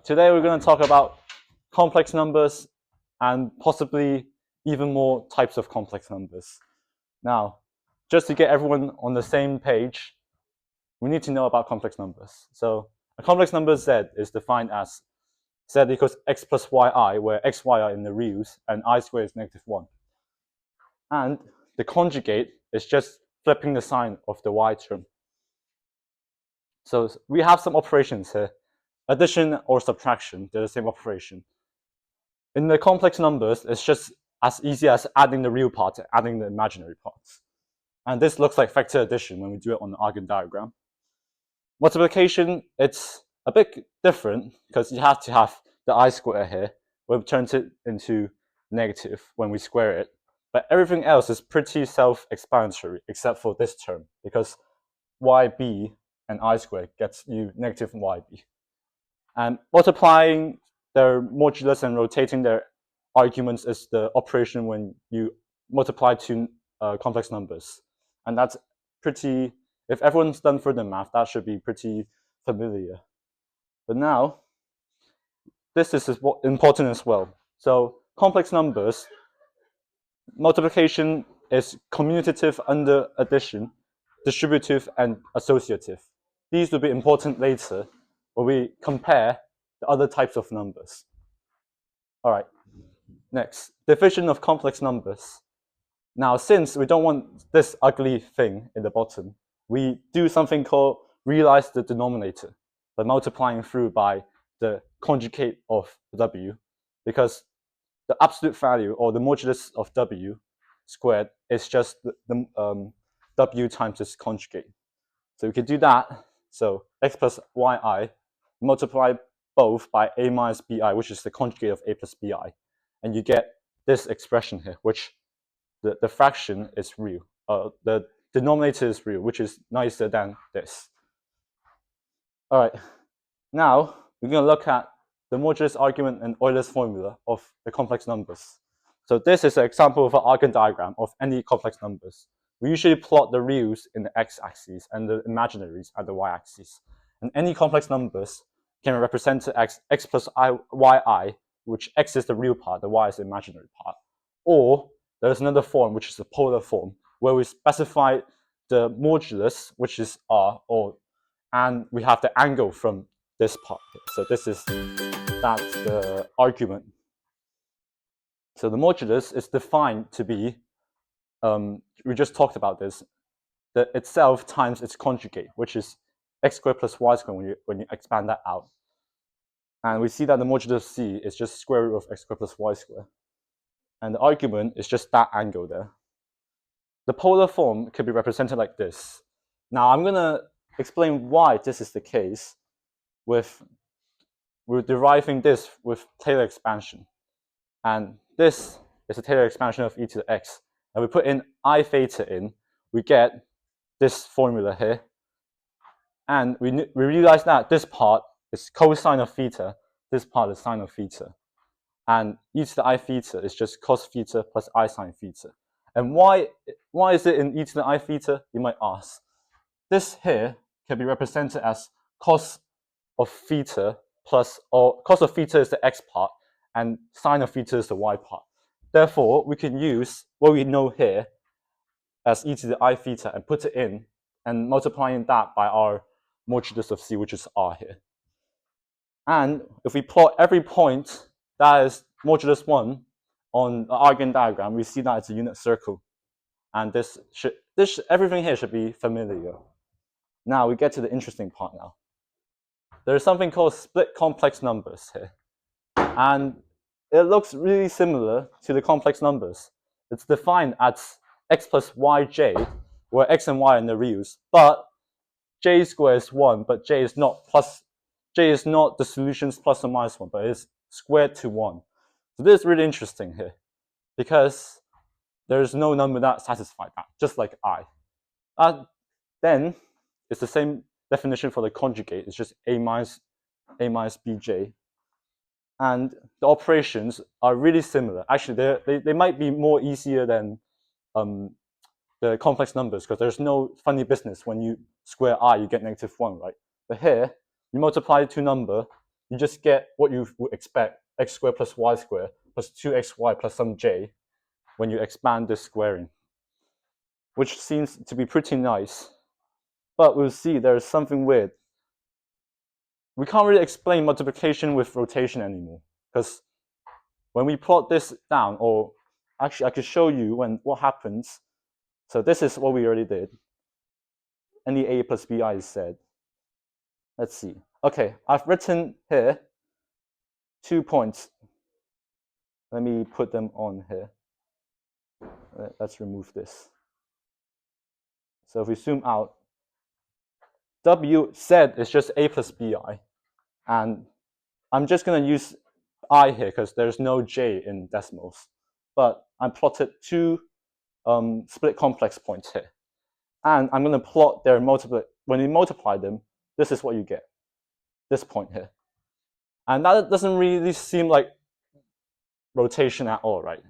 Today we're going to talk about complex numbers and possibly even more types of complex numbers. Now, just to get everyone on the same page, we need to know about complex numbers. So a complex number z is defined as z equals x plus yi, where x, y are in the reals, and I squared is -1. And the conjugate is just flipping the sign of the y term. So we have some operations here. Addition or subtraction, they're the same operation. In the complex numbers, it's just as easy as adding the real part and adding the imaginary parts. And this looks like factor addition when we do it on the Argand diagram. Multiplication, it's a bit different because you have to have the I square here, where we turn it into negative when we square it. But everything else is pretty self-explanatory except for this term, because yb and I squared gets you negative yb. And multiplying their modulus and rotating their arguments is the operation when you multiply two complex numbers. And that's pretty, if everyone's done further math, that should be pretty familiar. But now, this is important as well. So complex numbers, multiplication is commutative under addition, distributive, and associative. These will be important later when we compare the other types of numbers. All right, next, division of complex numbers. Now, since we don't want this ugly thing in the bottom, we do something called realize the denominator by multiplying through by the conjugate of w, because the absolute value or the modulus of w squared is just the w times its conjugate. So we could do that. So x plus yi multiply both by a minus bi, which is the conjugate of a plus bi, and you get this expression here, which the fraction is real. The denominator is real, which is nicer than this. All right, now we're going to look at the modulus argument and Euler's formula of the complex numbers. So this is an example of an Argand diagram of any complex numbers. We usually plot the reals in the x-axis and the imaginaries at the y-axis. And any complex numbers can be represented as x plus yi, which x is the real part, the y is the imaginary part. Or there's another form, which is the polar form, where we specify the modulus, which is r, and we have the angle from this part here. So that's the argument. So the modulus is defined to be, we just talked about this, the itself times its conjugate, which is x squared plus y squared when you expand that out. And we see that the modulus c is just square root of x squared plus y squared. And the argument is just that angle there. The polar form can be represented like this. Now I'm going to explain why this is the case we're deriving this with Taylor expansion. And this is a Taylor expansion of e to the x. And we put in I theta in, we get this formula here. And we realize that this part is cosine of theta, this part is sine of theta. And e to the I theta is just cos theta plus I sine theta. And why is it in e to the I theta, you might ask? This here can be represented as cos of theta plus, or cos of theta is the x part, and sine of theta is the y part. Therefore, we can use what we know here as e to the I theta and put it in, and multiplying that by our modulus of c, which is r here. And if we plot every point that is modulus 1 on the Argand diagram, we see that it's a unit circle. And everything here should be familiar. Now we get to the interesting part now. There's something called split complex numbers here. And it looks really similar to the complex numbers. It's defined as x plus yj, where x and y are in the reals, but j squared is 1, but j is not the solutions plus or minus 1, but it's squared to 1. So this is really interesting here, because there's no number that satisfies that, just like I. Then it's the same definition for the conjugate. It's just a minus bj. And the operations are really similar. Actually, they might be more easier than the complex numbers, because there's no funny business. When you square I, you get -1, right? But here, you multiply the two numbers, you just get what you would expect, x squared plus y squared plus 2xy plus some j when you expand this squaring, which seems to be pretty nice. But we'll see there's something weird. We can't really explain multiplication with rotation anymore, because when we plot this down, or actually I could show you what happens. So this is what we already did. Any a plus bi is said. Let's see. Okay, I've written here 2 points. Let me put them on here. Let's remove this. So if we zoom out, W said is just a plus bi. And I'm just going to use I here because there's no j in decimals. But I plotted 2 split complex points here. And I'm going to plot their multiply. When you multiply them, this is what you get. This point here. And that doesn't really seem like rotation at all, right?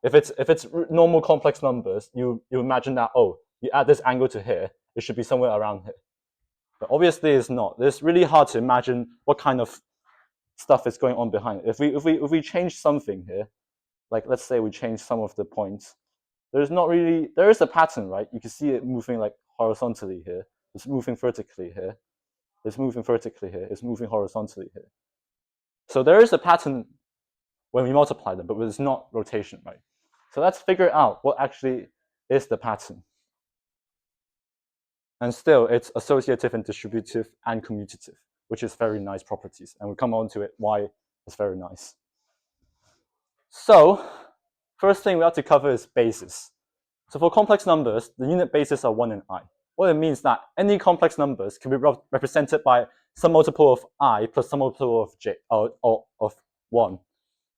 If it's normal complex numbers, you imagine that, oh, you add this angle to here, it should be somewhere around here. But obviously it's not. It's really hard to imagine what kind of stuff is going on behind it. If we change something here, like let's say we change some of the points, there is a pattern, right? You can see it moving like horizontally here. It's moving vertically here. It's moving vertically here. It's moving horizontally here. So there is a pattern when we multiply them, but it's not rotation, right? So let's figure out what actually is the pattern. And still, it's associative and distributive and commutative, which is very nice properties. And we'll come on to it why it's very nice. So first thing we have to cover is bases. So for complex numbers, the unit bases are 1 and I. What it means is that any complex numbers can be represented by some multiple of I plus some multiple of j, or of 1,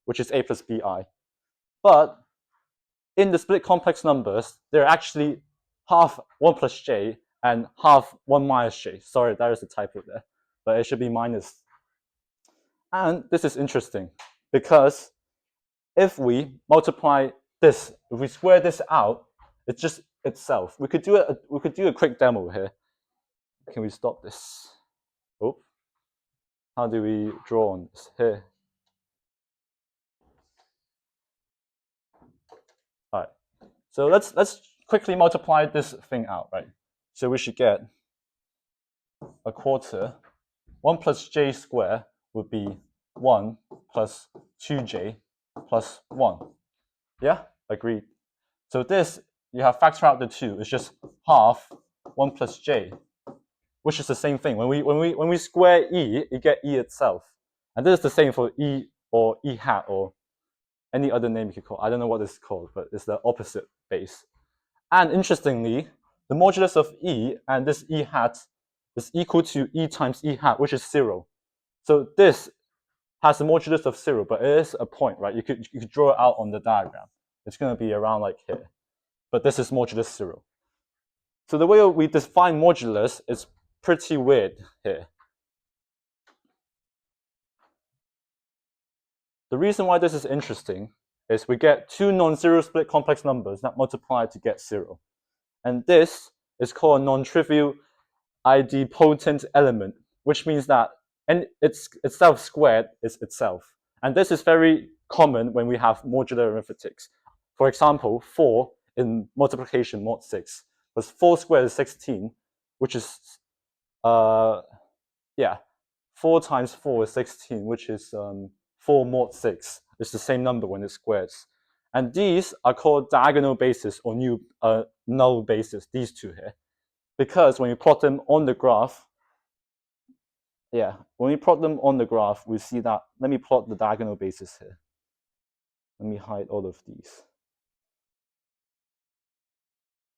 which is a plus bi. But in the split complex numbers, they're actually half 1 plus j and half 1 minus j. Sorry, there is a typo there, but it should be minus. And this is interesting because if we multiply this, if we square this out, it's just itself. We could do a quick demo here. Can we stop this? Oh, how do we draw on this here? All right. So let's quickly multiply this thing out, right? So we should get a quarter. 1 plus j squared would be 1 plus 2j plus 1. Yeah, agreed. So this, you have factor out the 2. It's just half 1 plus j, which is the same thing. When we square e, you get e itself. And this is the same for e or e hat or any other name you could call. I don't know what this is called, but it's the opposite base. And interestingly, the modulus of e and this e hat is equal to e times e hat, which is 0. So this has a modulus of 0, but it is a point, right? You could draw it out on the diagram. It's going to be around like here. But this is modulus 0. So the way we define modulus is pretty weird here. The reason why this is interesting is we get 2 non-zero split complex numbers that multiply to get 0. And this is called a non-trivial idempotent element, which means that it's itself squared is itself. And this is very common when we have modular arithmetics. For example, 4 in multiplication mod 6 plus 4 squared is 16, which is 4 times 4 is 16, which is 4 mod 6. It's the same number when it squares. And these are called diagonal bases or null bases, these two here. Because when you plot them on the graph, we see that, let me plot the diagonal bases here. Let me hide all of these.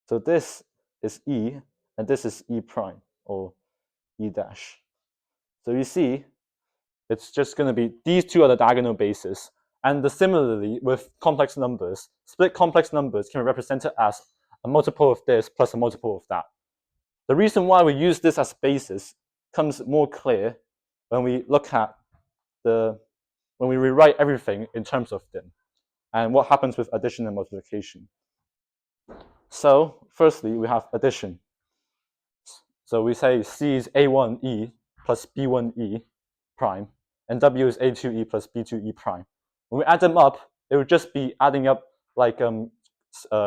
So this is E, and this is E prime, or E dash. So you see, it's just going to be, these two are the diagonal bases. And similarly, with complex numbers, split complex numbers can be represented as a multiple of this plus a multiple of that. The reason why we use this as basis comes more clear when we look at when we rewrite everything in terms of them and what happens with addition and multiplication. So firstly, we have addition. So we say C is A1E plus B1E prime. and W is A2E plus B2E prime. When we add them up, it would just be adding up like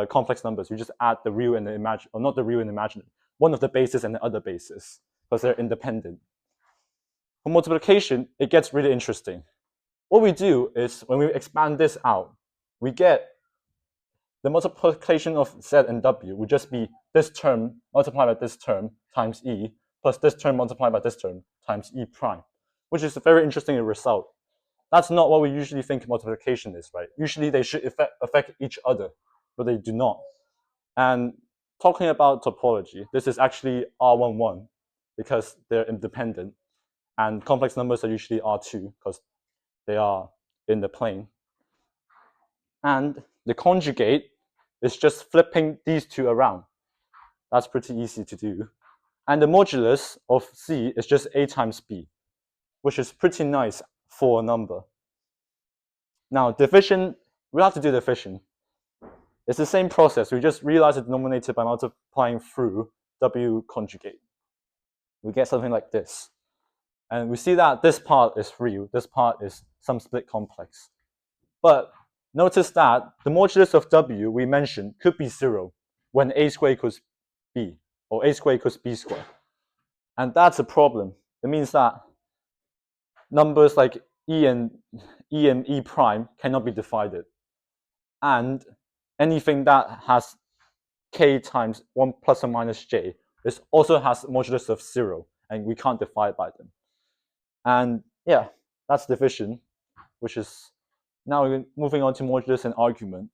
complex numbers. You just add the real and the imaginary, or not the real and imaginary, one of the bases and the other bases, because they're independent. For multiplication, it gets really interesting. What we do is when we expand this out, we get the multiplication of Z and W would just be this term multiplied by this term times E plus this term multiplied by this term times E prime, which is a very interesting result. That's not what we usually think multiplication is, right? Usually they should affect each other, but they do not. And talking about topology, this is actually R11 because they're independent, and complex numbers are usually R2 because they are in the plane. And the conjugate is just flipping these two around. That's pretty easy to do. And the modulus of C is just A times B, which is pretty nice for a number. Now, division, we have to do division. It's the same process. We just realize the denominator by multiplying through W conjugate. We get something like this. And we see that this part is real, this part is some split complex. But notice that the modulus of W we mentioned could be 0 when A squared equals B, or A squared equals B squared. And that's a problem. It means that numbers like E and E prime cannot be divided. And anything that has K times 1 plus or minus J this also has modulus of 0, and we can't divide by them. And yeah, that's division, which is now we're moving on to modulus and argument.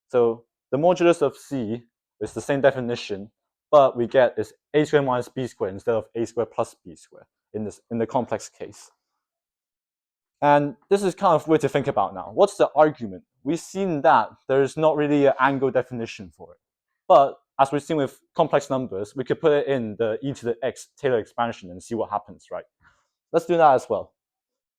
So the modulus of C is the same definition, but we get is A squared minus B squared instead of A squared plus B squared in the complex case. And this is kind of weird to think about now. What's the argument? We've seen that there's not really an angle definition for it. But as we've seen with complex numbers, we could put it in the e to the x Taylor expansion and see what happens, right? Let's do that as well.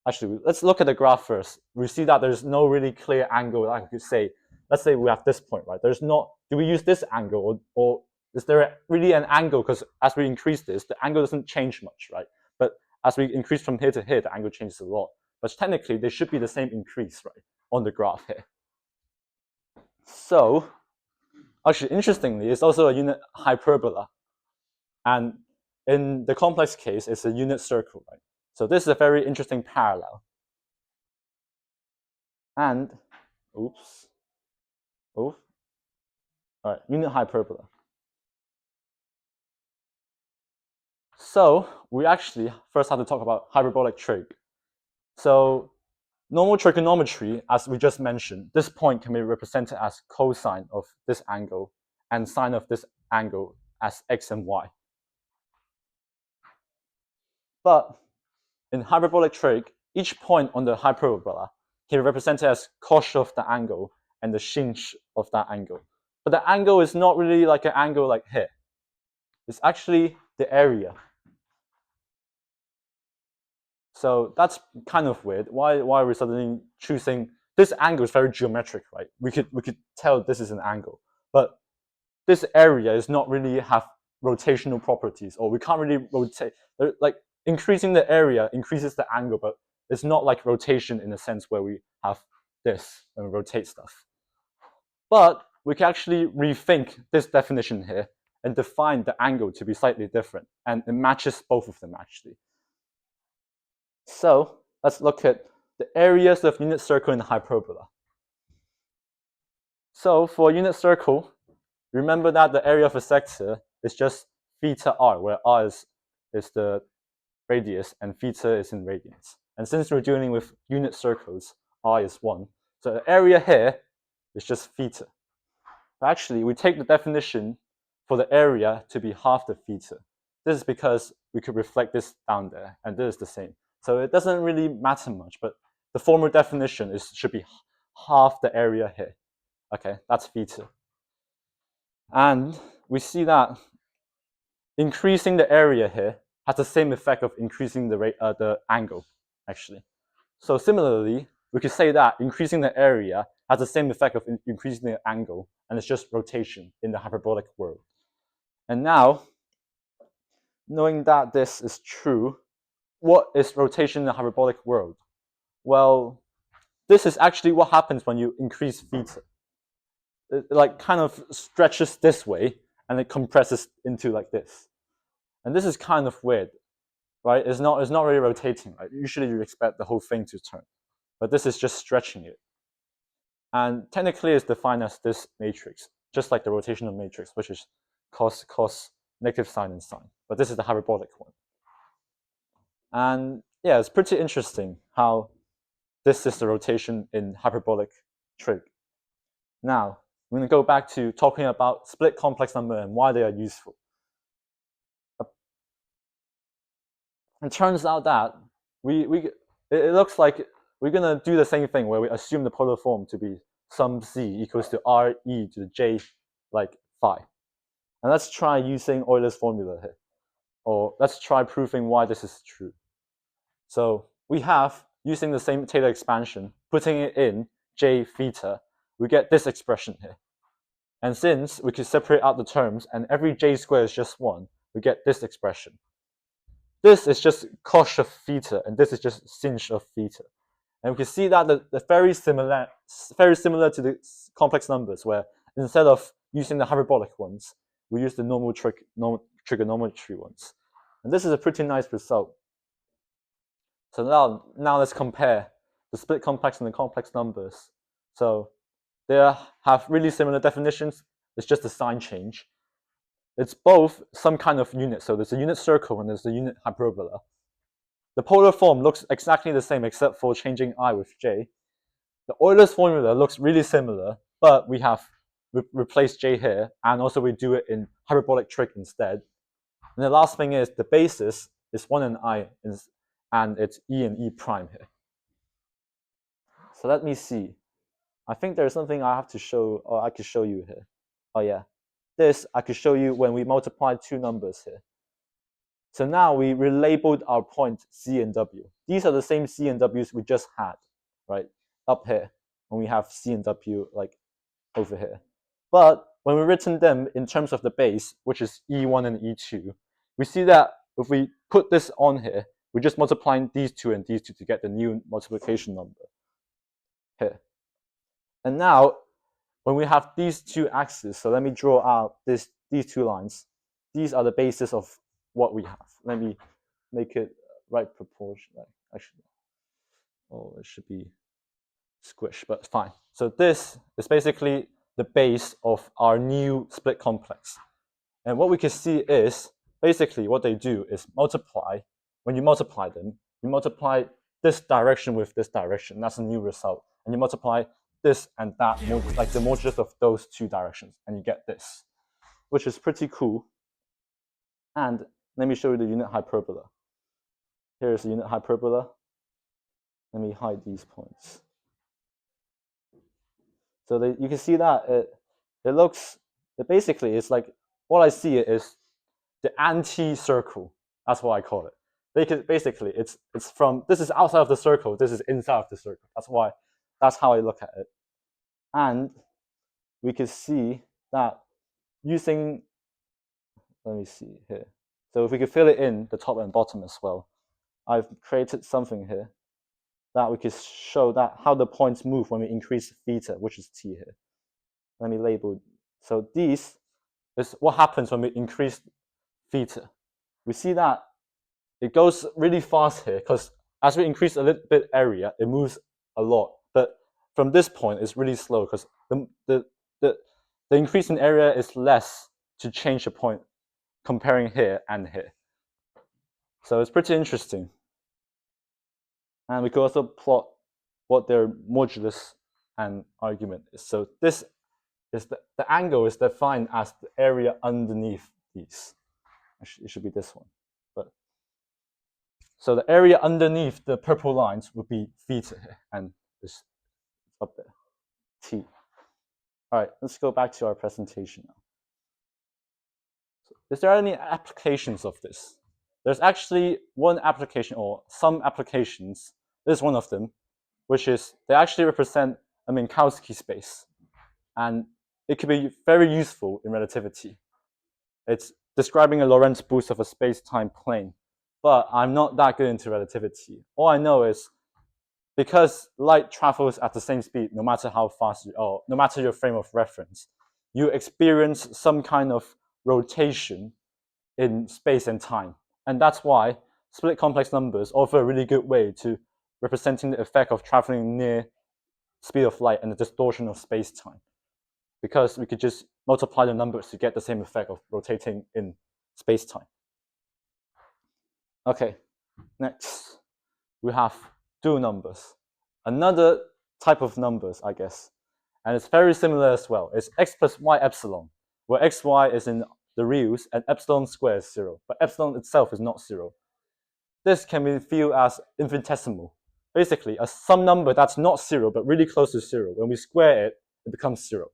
Actually, let's look at the graph first. We see that there's no really clear angle that I could say. Let's say we have this point, right? There's not, do we use this angle or is there really an angle? Because as we increase this, the angle doesn't change much, right? But as we increase from here to here, the angle changes a lot. But technically, they should be the same increase, right, on the graph here. So, actually, interestingly, it's also a unit hyperbola. And in the complex case, it's a unit circle, right? So this is a very interesting parallel. And, oops. All right, unit hyperbola. So we actually first have to talk about hyperbolic trig. So normal trigonometry, as we just mentioned, this point can be represented as cosine of this angle and sine of this angle as x and y. But in hyperbolic trig, each point on the hyperbola can be represented as cos of the angle and the sinh of that angle. But the angle is not really like an angle like here. It's actually the area. So that's kind of weird. Why are we suddenly choosing this angle is very geometric, right? We could tell this is an angle, but this area is not really have rotational properties, or we can't really rotate. Like increasing the area increases the angle, but it's not like rotation in the sense where we have this and we rotate stuff. But we can actually rethink this definition here and define the angle to be slightly different, and it matches both of them actually. So let's look at the areas of unit circle and hyperbola. So for a unit circle, remember that the area of a sector is just theta r, where r is the radius and theta is in radians. And since we're dealing with unit circles, r is 1. So the area here is just theta. But actually, we take the definition for the area to be half the theta. This is because we could reflect this down there, and this is the same. So it doesn't really matter much, but the formal definition should be half the area here. Okay, that's theta. And we see that increasing the area here has the same effect of increasing the angle, actually. So similarly, we could say that increasing the area has the same effect of increasing the angle, and it's just rotation in the hyperbolic world. And now, knowing that this is true, what is rotation in the hyperbolic world? Well, this is actually what happens when you increase theta. It like kind of stretches this way and it compresses into like this. And this is kind of weird, right? It's not really rotating, right? Usually you expect the whole thing to turn, but this is just stretching it. And technically it's defined as this matrix, just like the rotational matrix, which is cos, negative sign, and sine. But this is the hyperbolic one. And yeah, it's pretty interesting how this is the rotation in hyperbolic trig. Now, we're going to go back to talking about split complex number and why they are useful. It turns out that it looks like we're going to do the same thing where we assume the polar form to be sum z equals to r e to the j like phi. And let's try using Euler's formula here. Or let's try proving why this is true. So we have, using the same Taylor expansion, putting it in j theta, we get this expression here. And since we can separate out the terms and every j squared is just 1, we get this expression. This is just cos of theta, and this is just sinh of theta. And we can see that they're very similar to the complex numbers, where instead of using the hyperbolic ones, we use the normal trigonometry ones. And this is a pretty nice result. So now let's compare the split complex and the complex numbers. So they have really similar definitions. It's just a sign change. It's both some kind of unit. So there's a unit circle and there's a unit hyperbola. The polar form looks exactly the same except for changing I with j. The Euler's formula looks really similar, but we have replaced j here, and also we do it in hyperbolic trig instead. And the last thing is the basis is 1 and I, and it's e and e prime here. So let me see. I think there's something I have to show, or I could show you here. Oh yeah, this I could show you when we multiply two numbers here. So now we relabeled our point C and W. These are the same C and W's we just had, right? Up here, when we have C and W like over here. But when we've written them in terms of the base, which is E1 and E2, we see that if we put this on here, we're just multiplying these two and these two to get the new multiplication number here. And now, when we have these two axes, so let me draw out these two lines. These are the basis of what we have. Let me make it right proportion. Actually, oh, it should be squished, but fine. So this is basically the base of our new split complex. And what we can see is basically what they do is multiply. When you multiply them, you multiply this direction with this direction. That's a new result. And you multiply this and that, like the modulus of those two directions, and you get this, which is pretty cool. And let me show you the unit hyperbola. Here's the unit hyperbola. Let me hide these points. So you can see that it looks, basically it's like, what I see is the anti-circle. That's what I call it. Basically, it's from, this is outside of the circle, this is inside of the circle. That's how I look at it. And we can see that using, let me see here. So if we could fill it in the top and bottom as well, I've created something here that we can show that how the points move when we increase theta, which is t here. Let me label. So these is what happens when we increase theta. We see that it goes really fast here because as we increase a little bit area, it moves a lot. But from this point, it's really slow because the increase in area is less to change the point comparing here and here. So it's pretty interesting. And we could also plot what their modulus and argument is. So this is the angle is defined as the area underneath these. Actually, it should be this one. But so the area underneath the purple lines would be theta here, and this up there, t. All right, let's go back to our presentation now. So is there any applications of this? There's actually one application, or some applications. This is one of them, which is they actually represent a Minkowski space. And it could be very useful in relativity. It's describing a Lorentz boost of a space-time plane. But I'm not that good into relativity. All I know is because light travels at the same speed no matter how fast or no matter your frame of reference, you experience some kind of rotation in space and time. And that's why split complex numbers offer a really good way to representing the effect of traveling near speed of light and the distortion of space-time, because we could just multiply the numbers to get the same effect of rotating in space-time. Okay, next we have dual numbers. Another type of numbers, I guess, and it's very similar as well. It's x plus y epsilon, where xy is in the reals and epsilon squared is 0, but epsilon itself is not 0. This can be viewed as infinitesimal. Basically, some number that's not 0 but really close to 0. When we square it, it becomes 0.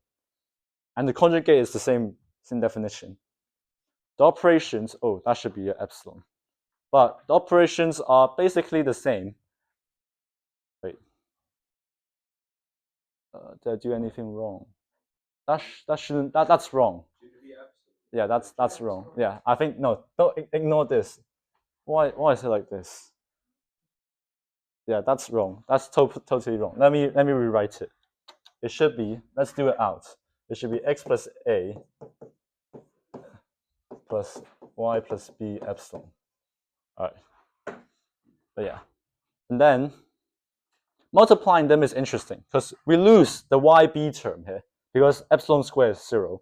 And the conjugate is the same definition. The operations, oh, that should be an epsilon. But the operations are basically the same. Wait. Did I do anything wrong? That's wrong. Yeah, that's wrong. Yeah, I think, no, don't ignore this. Why is it like this? Yeah, that's wrong. That's totally wrong. Let me rewrite it. It should be, let's do it out. It should be x plus a plus y plus b epsilon. All right. But yeah. And then multiplying them is interesting because we lose the yb term here because epsilon squared is 0.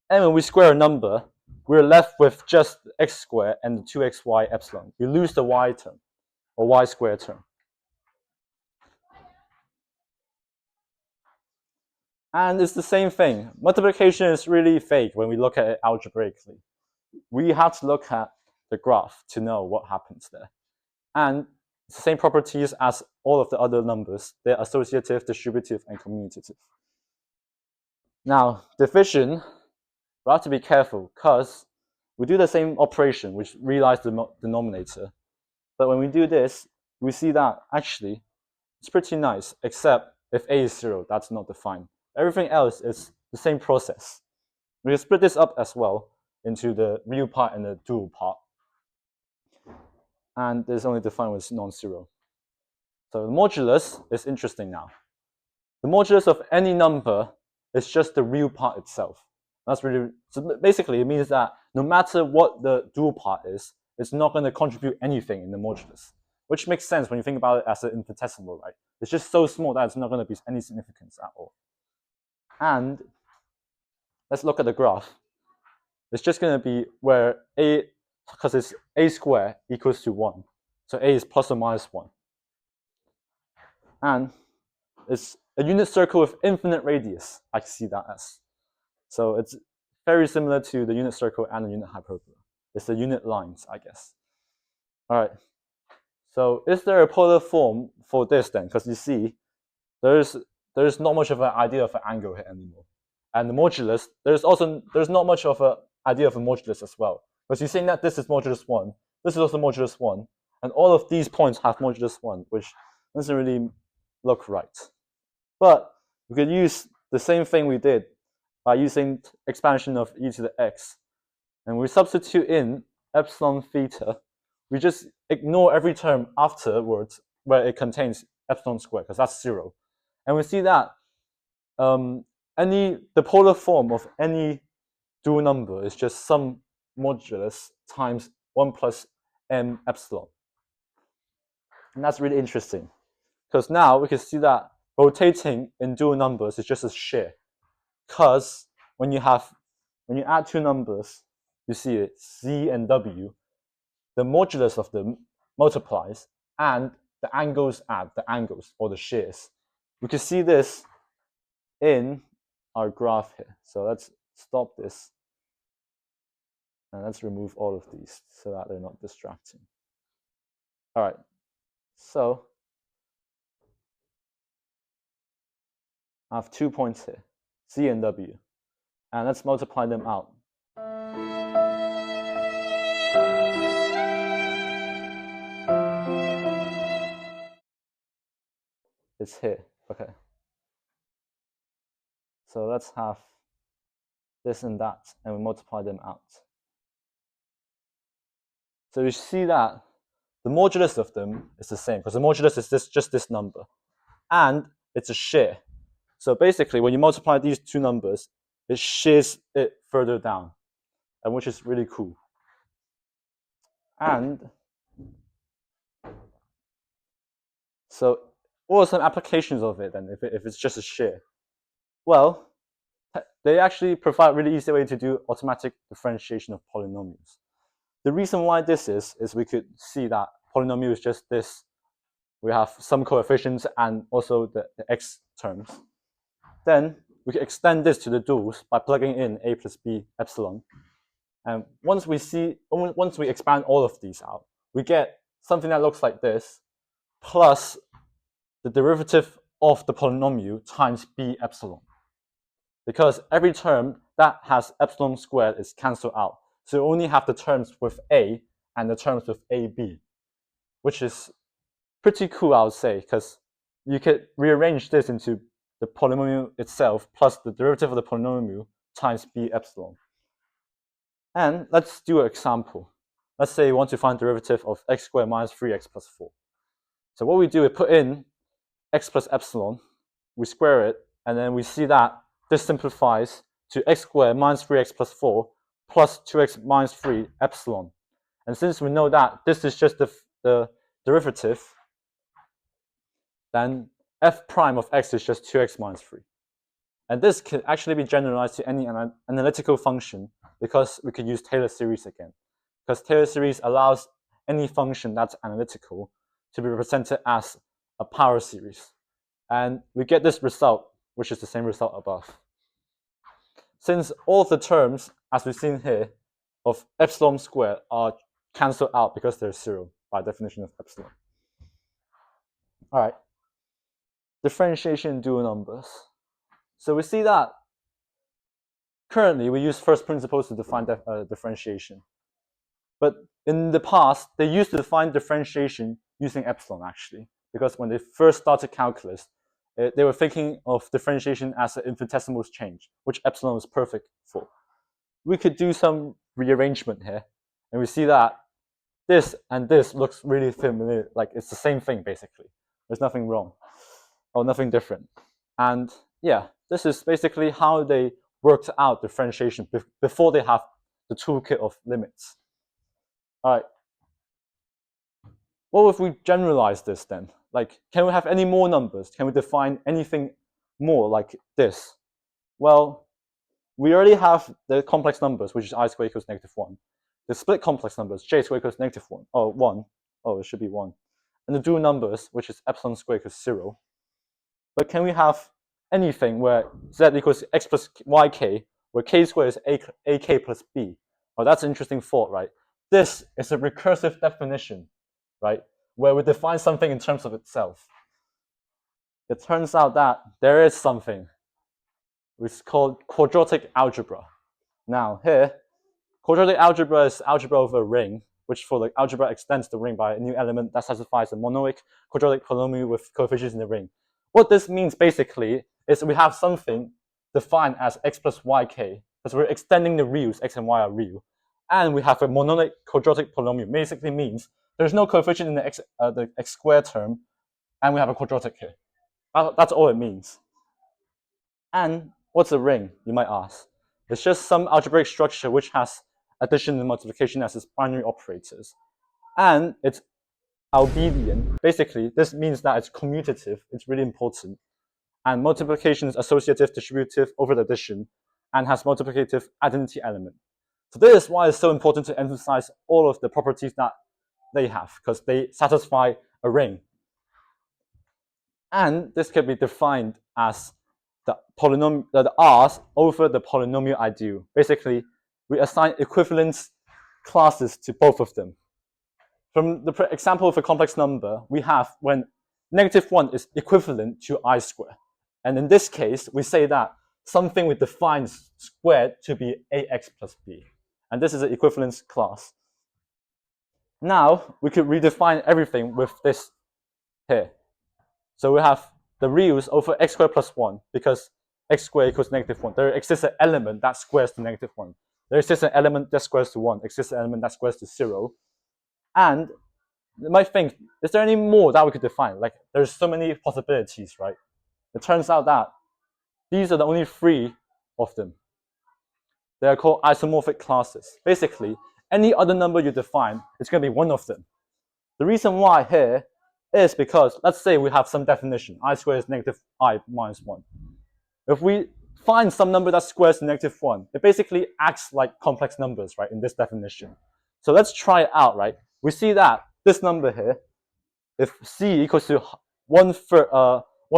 And when we square a number, we're left with just x squared and the 2xy epsilon. We lose the y term or y squared term. And it's the same thing. Multiplication is really fake when we look at it algebraically. We have to look at the graph to know what happens there. And it's the same properties as all of the other numbers. They're associative, distributive, and commutative. Now, division, we have to be careful because we do the same operation, which realize the denominator. But when we do this, we see that actually it's pretty nice, except if a is 0, that's not defined. Everything else is the same process. We can split this up as well into the real part and the dual part. And this is only defined with non-zero. So the modulus is interesting now. The modulus of any number is just the real part itself. That's really, so basically it means that no matter what the dual part is, it's not going to contribute anything in the modulus, which makes sense when you think about it as an infinitesimal, right? It's just so small that it's not going to be any significance at all. And let's look at the graph. It's just going to be where a, because it's a squared equals to 1. So a is plus or minus 1. And it's a unit circle with infinite radius. I see that as. So it's very similar to the unit circle and the unit hyperbola. It's the unit lines, I guess. All right. So is there a polar form for this then? Because you see, there's not much of an idea of an angle here anymore. And the modulus, there's not much of an idea of a modulus as well. Because you're saying that this is modulus 1, this is also modulus 1, and all of these points have modulus 1, which doesn't really look right. But we could use the same thing we did by using expansion of e to the x. And we substitute in epsilon theta. We just ignore every term afterwards where it contains epsilon squared, because that's 0. And we see that the polar form of any dual number is just some modulus times 1 plus m epsilon. And that's really interesting, because now we can see that rotating in dual numbers is just a shear. Because when you add two numbers, you see it, c and w, the modulus of them multiplies, and the angles add the angles or the shears. We can see this in our graph here. So let's stop this. And let's remove all of these so that they're not distracting. All right. So I have 2 points here, C and W. And let's multiply them out. It's here. Okay. So let's have this and that, and we multiply them out. So you see that the modulus of them is the same because the modulus is just this number, and it's a shear. So basically, when you multiply these two numbers, it shears it further down, and which is really cool. And so, what are some applications of it then? If it's just a shear, well, they actually provide a really easy way to do automatic differentiation of polynomials. The reason why this is we could see that polynomial is just this. We have some coefficients and also the x terms. Then we can extend this to the duals by plugging in a plus b epsilon. And once we expand all of these out, we get something that looks like this, plus the derivative of the polynomial times b epsilon. Because every term that has epsilon squared is cancelled out. So you only have the terms with a and the terms with ab, which is pretty cool, I would say, because you could rearrange this into the polynomial itself plus the derivative of the polynomial times b epsilon. And let's do an example. Let's say you want to find the derivative of x squared minus 3x plus 4. So what we do is put in x plus epsilon, we square it, and then we see that this simplifies to x squared minus 3x plus 4 plus 2x minus 3 epsilon. And since we know that this is just the derivative, then f prime of x is just 2x minus 3. And this can actually be generalized to any analytical function because we could use Taylor series again. Because Taylor series allows any function that's analytical to be represented as a power series. And we get this result, which is the same result above. Since all of the terms, as we've seen here, of epsilon squared are cancelled out because they're 0 by definition of epsilon. All right. Differentiation in dual numbers. So we see that currently we use first principles to define differentiation. But in the past, they used to define differentiation using epsilon, actually, because when they first started calculus, they were thinking of differentiation as an infinitesimal change, which epsilon was perfect for. We could do some rearrangement here, and we see that this and this looks really familiar, like it's the same thing, basically. There's nothing wrong, or nothing different. And yeah, this is basically how they worked out differentiation before they have the toolkit of limits. All right. What if we generalize this then? Like, can we have any more numbers? Can we define anything more like this? Well, we already have the complex numbers, which is I squared equals -1. The split complex numbers, j squared equals -1, or 1. Oh, it should be 1. And the dual numbers, which is epsilon squared equals 0. But can we have anything where z equals x plus yk, where k squared is ak plus b? Oh, that's an interesting thought, right? This is a recursive definition, right? Where we define something in terms of itself. It turns out that there is something which is called quadratic algebra. Now here, quadratic algebra is algebra of a ring, which for the algebra extends the ring by a new element that satisfies a monomic quadratic polynomial with coefficients in the ring. What this means basically is we have something defined as x plus yk, because we're extending the reals, x and y are real, and we have a monomic quadratic polynomial. Basically means there's no coefficient in the x squared term, and we have a quadratic here. That's all it means. And what's a ring, you might ask? It's just some algebraic structure which has addition and multiplication as its binary operators. And it's abelian. Basically, this means that it's commutative. It's really important. And multiplication is associative, distributive over the addition, and has multiplicative identity element. So this is why it's so important to emphasize all of the properties that they have, because they satisfy a ring. And this can be defined as the polynomial, the R's over the polynomial ideal. Basically, we assign equivalence classes to both of them. From the example of a complex number, we have when -1 is equivalent to I squared. And in this case, we say that something we define squared to be ax plus b. And this is an equivalence class. Now, we could redefine everything with this here. So we have the reals over x squared plus 1, because x squared equals -1. There exists an element that squares to -1. There exists an element that squares to 1, exists an element that squares to 0. And you might think, is there any more that we could define? Like, there's so many possibilities, right? It turns out that these are the only 3 of them. They are called isomorphic classes. Basically, any other number you define, it's going to be one of them. The reason why here is because, let's say we have some definition, I squared is negative I minus 1. If we find some number that squares to negative 1, it basically acts like complex numbers, right, in this definition. So let's try it out, right? We see that this number here, if c equals to 1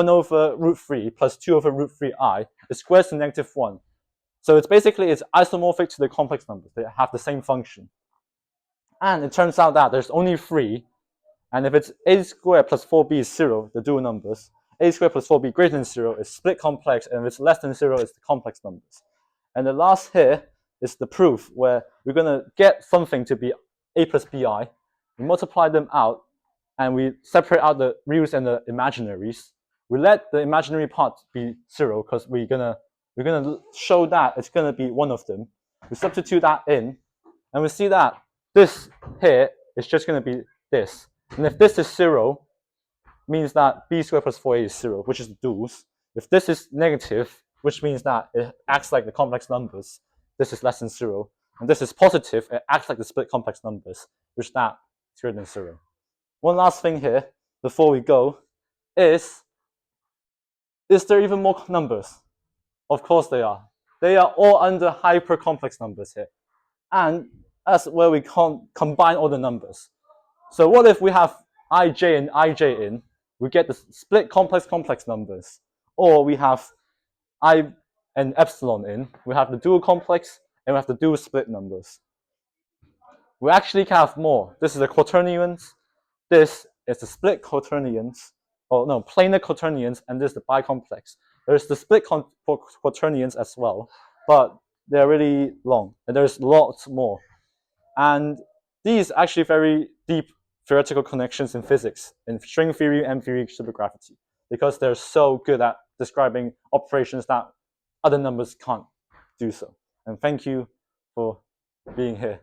over root 3 plus 2 over root 3i, it squares to negative 1. So it's isomorphic to the complex numbers. They have the same function. And it turns out that there's only 3. And if it's a squared plus 4b is 0, the dual numbers, a squared plus 4b greater than 0 is split complex, and if it's less than 0, it's the complex numbers. And the last here is the proof, where we're going to get something to be a plus bi. We multiply them out, and we separate out the reals and the imaginaries. We let the imaginary part be 0, because we're gonna show that it's gonna be one of them. We substitute that in, and we see that this here is just gonna be this. And if this is 0, means that b squared plus 4a is 0, which is the duals. If this is negative, which means that it acts like the complex numbers, this is less than 0. And this is positive, it acts like the split complex numbers, which that is greater than 0. One last thing here, before we go, is there even more numbers? Of course they are. They are all under hypercomplex numbers here. And that's where we can't combine all the numbers. So what if we have ij and ij in? We get the split complex numbers. Or we have I and epsilon in. We have the dual complex, and we have the dual split numbers. We actually can have more. This is the quaternions. This is the split quaternions. Oh no, planar quaternions, and this is the bicomplex. There's the split quaternions as well, but they're really long, and there's lots more. And these are actually very deep theoretical connections in physics, in string theory and theory of supergravity, because they're so good at describing operations that other numbers can't do so. And thank you for being here.